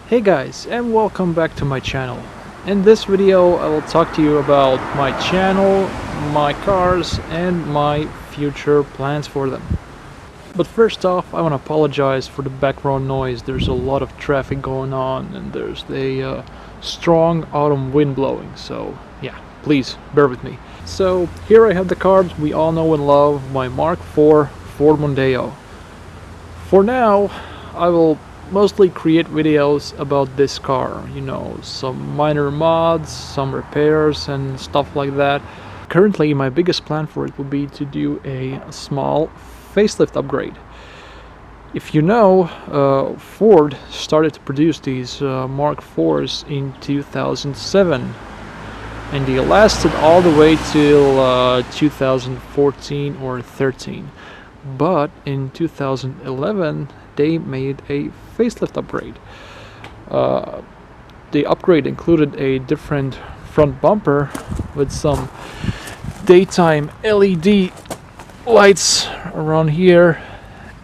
Hey guys, and welcome back to my channel. In this video I will talk to you about my channel, my cars, and my future plans for them. But first off, I want to apologize for the background noise. There's a lot of traffic going on and there's a strong autumn wind blowing, so yeah, please bear with me. So here I have the cars we all know and love, my Mark IV Ford Mondeo. For now, I will mostly create videos about this car, you know, some minor mods, some repairs and stuff like that. Currently my biggest plan for it would be to do a small facelift upgrade. If you know, Ford started to produce these Mark IVs in 2007 and they lasted all the way till 2014 or 13, but in 2011 they made a facelift upgrade. The upgrade included a different front bumper with some daytime LED lights around here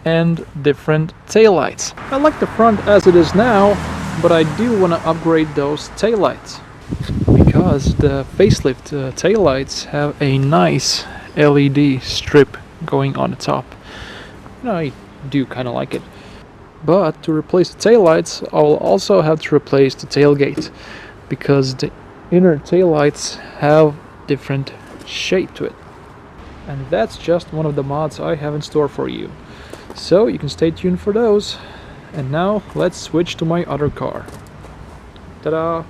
and different taillights. I like the front as it is now, but I do want to upgrade those taillights because the facelift taillights have a nice LED strip going on the top. And I do kind of like it. But to replace the taillights, I will also have to replace the tailgate because the inner taillights have different shape to it. And that's just one of the mods I have in store for you. So you can stay tuned for those. And now let's switch to my other car. Ta-da!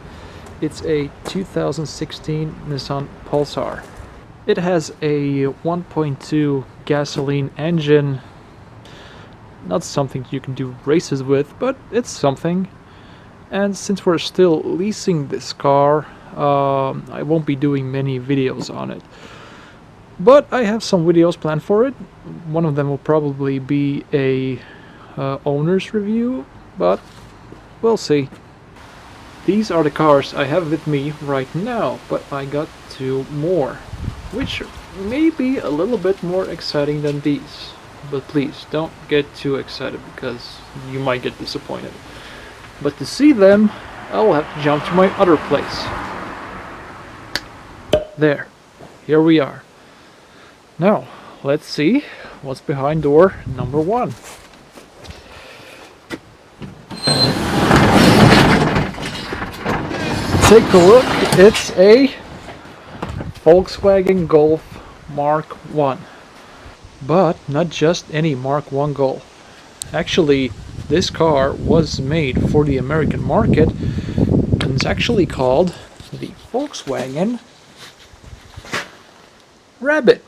It's a 2016 Nissan Pulsar. It has a 1.2 gasoline engine. Not something you can do races with, but it's something. And since we're still leasing this car, I won't be doing many videos on it. But I have some videos planned for it. One of them will probably be a owner's review, but we'll see. These are the cars I have with me right now, but I got two more, which may be a little bit more exciting than these. But please don't get too excited because you might get disappointed. But to see them, I will have to jump to my other place. There, here we are. Now, let's see what's behind door number 1. Take a look, it's a Volkswagen Golf Mark I. But not just any Mark I Golf. Actually, this car was made for the American market and it's actually called the Volkswagen Rabbit.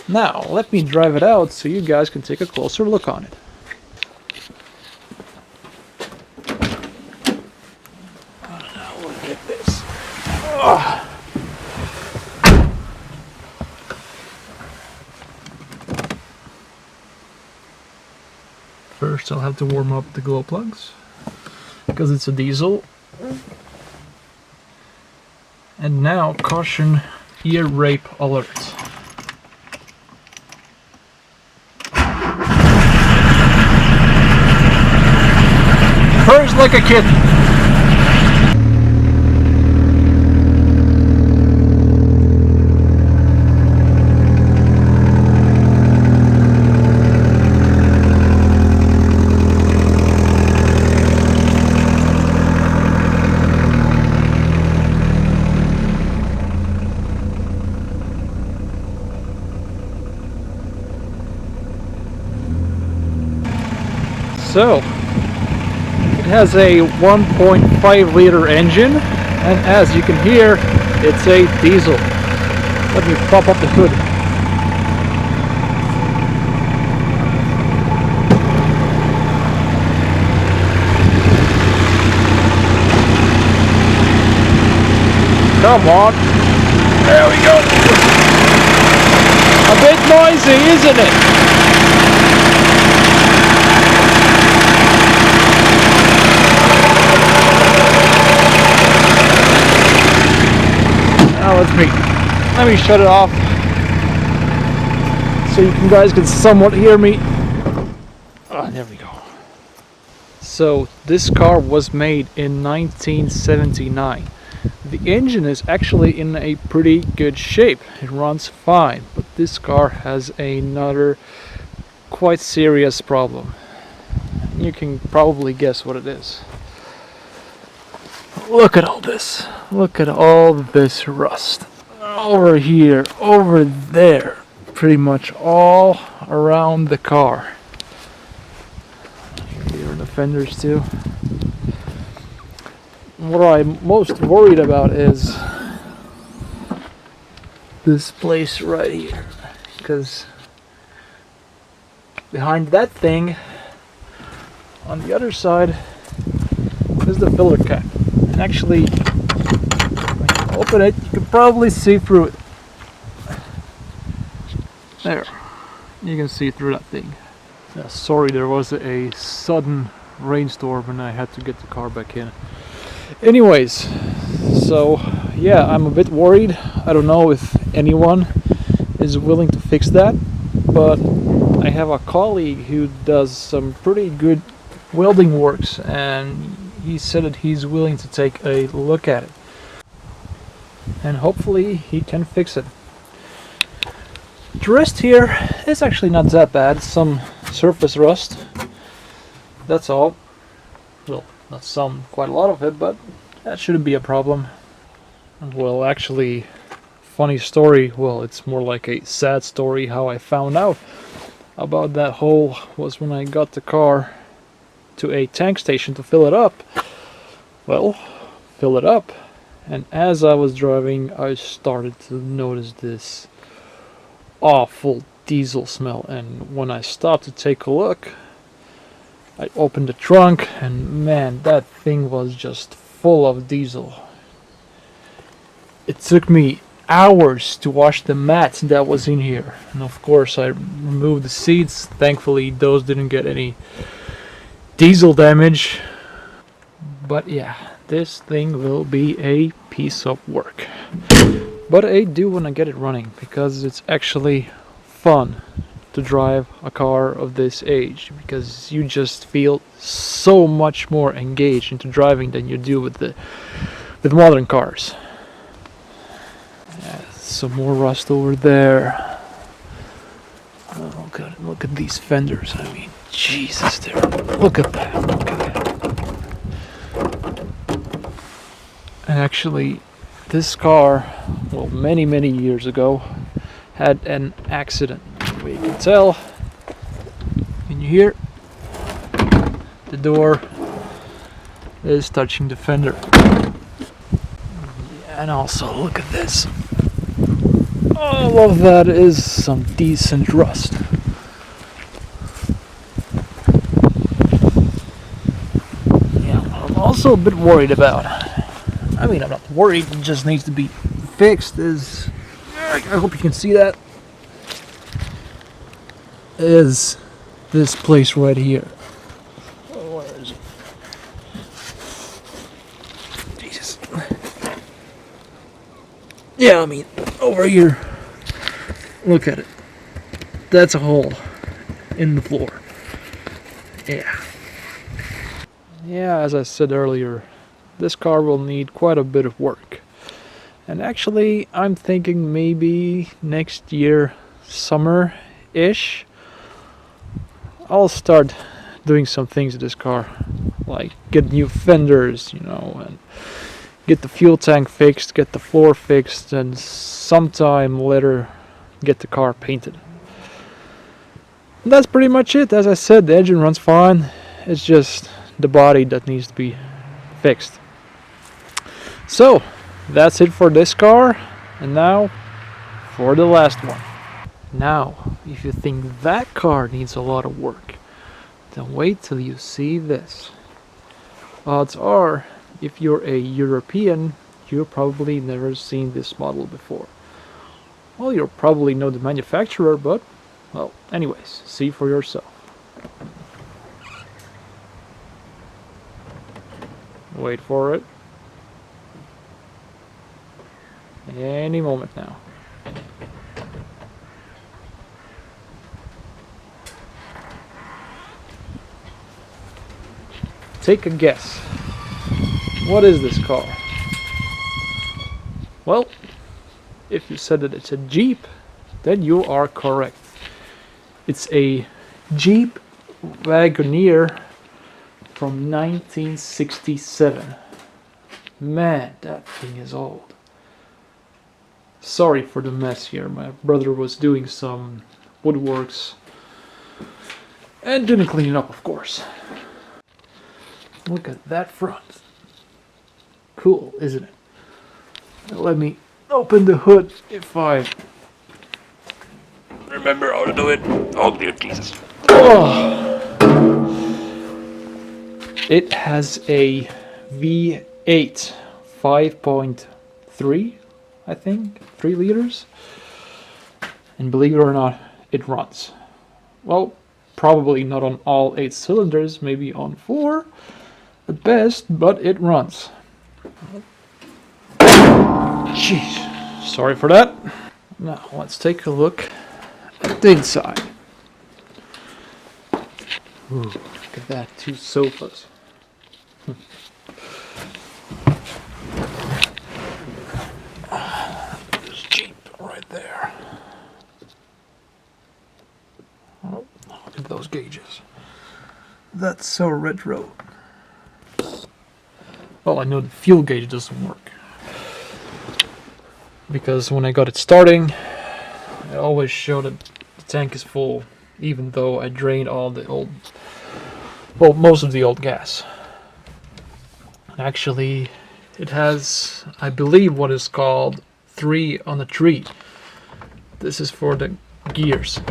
Now, let me drive it out so you guys can take a closer look on it. Oh, now look at this. Oh. First I'll have to warm up the glow plugs because it's a diesel. And now caution, ear rape alert. Purrs like a kitten. So, it has a 1.5 liter engine, and as you can hear, it's a diesel. Let me pop up the hood. Come on. There we go. A bit noisy, isn't it? Now let me shut it off so you guys can somewhat hear me. There we go. So this car was made in 1979. The engine is actually in a pretty good shape. It runs fine, but this car has another quite serious problem. You can probably guess what it is. Look at all this. Look at all this rust. Over here, over there, pretty much all around the car. Here are the fenders too. What I'm most worried about is this place right here, because behind that thing on the other side is the filler cap, and actually when you open it you can probably see through it. There, you can see through that thing. Sorry, there was a sudden rainstorm and I had to get the car back in. Anyways, so yeah, I'm a bit worried. I don't know if anyone is willing to fix that, but I have a colleague who does some pretty good welding works, and he said that he's willing to take a look at it, and hopefully he can fix it. The rest here is actually not that bad. Some surface rust, that's all. Well, not some, quite a lot of it, but that shouldn't be a problem. Well, actually, funny story, well, it's more like a sad story. How I found out about that hole was when I got the car to a tank station to fill it up. Well, fill it up, and as I was driving I started to notice this awful diesel smell, and when I stopped to take a look, I opened the trunk, and man, that thing was just full of diesel. It took me hours to wash the mats that was in here, and of course I removed the seats. Thankfully those didn't get any diesel damage, but yeah, this thing will be a piece of work. But I do want to get it running because it's actually fun to drive a car of this age, because you just feel so much more engaged into driving than you do with modern cars. Yeah, some more rust over there. Oh god, look at these fenders. I mean, Jesus, there. Look at that. Look at that. And actually, this car, well, many years ago, had an accident. You can tell, can you hear? The door is touching the fender. And also, look at this. All of that is some decent rust. Yeah, I'm also a bit worried about, I mean, I'm not worried, it just needs to be fixed, is, I hope you can see that, is this place right here. Oh, where is it? Jesus. Yeah, I mean, over here. Look at it. That's a hole in the floor. Yeah. Yeah, as I said earlier, this car will need quite a bit of work. And actually, I'm thinking maybe next year, summer-ish, I'll start doing some things to this car, like get new fenders, you know, and get the fuel tank fixed, get the floor fixed, and sometime later get the car painted. And that's pretty much it. As I said, the engine runs fine. It's just the body that needs to be fixed. So that's it for this car, and now for the last one. Now, if you think that car needs a lot of work, then wait till you see this. Odds are, if you're a European, you've probably never seen this model before. Well, you'll probably know the manufacturer, but, well, anyways, see for yourself. Wait for it. Any moment now. take a guess. What is this car? Well, if you said that it's a Jeep, then you are correct. It's a Jeep Wagoneer from 1967. Man, that thing is old. Sorry for the mess here. My brother was doing some woodworks and didn't clean it up, of course. Look at that front. Cool, isn't it? Let me open the hood if I remember how to do it. Oh dear Jesus. Oh. It has a V8 5.3, I think, 3 liters. And believe it or not, it runs. Well, probably not on all 8 cylinders, maybe on 4 at best, but it runs. Jeez, sorry for that. Now let's take a look at the inside. Ooh, look at that, 2 sofas. There's Jeep right there. Oh, look at those gauges. That's so retro. Well, I know the fuel gauge doesn't work. Because when I got it starting, I always showed that the tank is full, even though I drained all the old, well, most of the old gas. Actually, it has, I believe, what is called 3 on a tree. This is for the gears.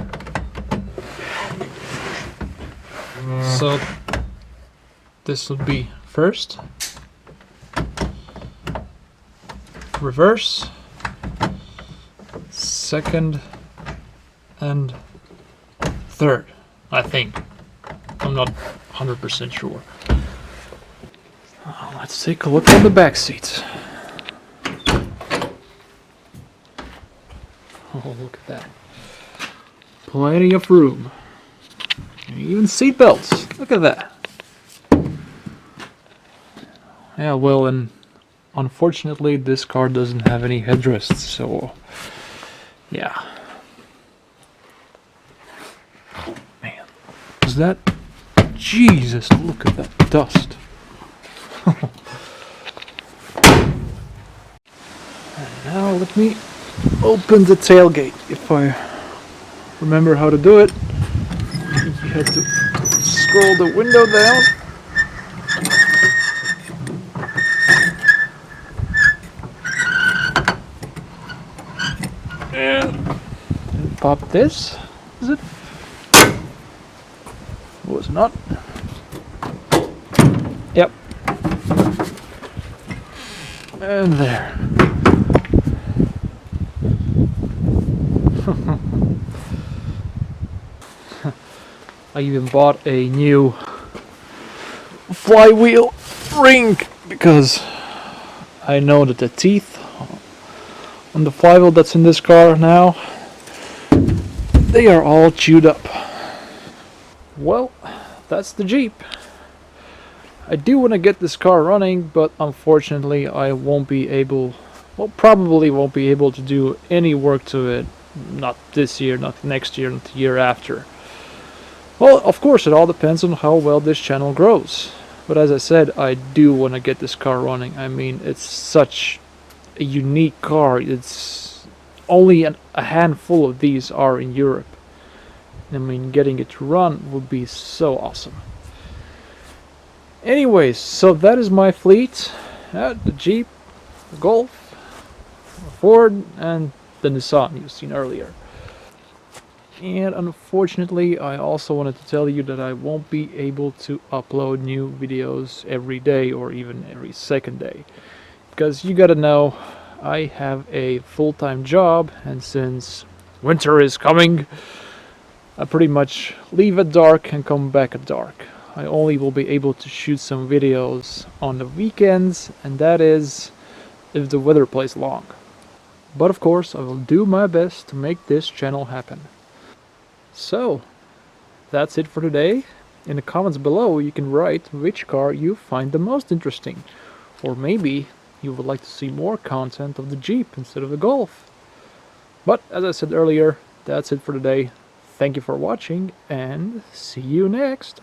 So this would be first, reverse, second, and third, I think. I'm not 100% sure. Let's take a look at the back seats. Oh, look at that. Plenty of room. Even seat belts. Look at that. Yeah, well, and unfortunately this car doesn't have any headrests, so yeah. Man, is that... Jesus, look at that dust. And now let me open the tailgate, if I remember how to do it. You have to scroll the window down. And pop this. Is it? Was not. Yep. And there. I even bought a new flywheel ring because I know that the teeth on the flywheel that's in this car now, they are all chewed up. Well, that's the Jeep. I do want to get this car running, but unfortunately I won't be able, well, probably won't be able to do any work to it. Not this year, not next year, not the year after. Well, of course, it all depends on how well this channel grows. But as I said, I do want to get this car running. I mean, it's such a unique car. It's only a handful of these are in Europe. I mean, getting it to run would be so awesome. Anyways, so that is my fleet. The Jeep, the Golf, the Ford, and the Nissan you've seen earlier. And unfortunately, I also wanted to tell you that I won't be able to upload new videos every day or even every second day. Because you gotta know, I have a full-time job, and since winter is coming, I pretty much leave at dark and come back at dark. I only will be able to shoot some videos on the weekends, and that is if the weather plays along. But of course, I will do my best to make this channel happen. So, that's it for today. In the comments below you can write which car you find the most interesting, or maybe you would like to see more content of the Jeep instead of the Golf. But as I said earlier, that's it for today. Thank you for watching and see you next!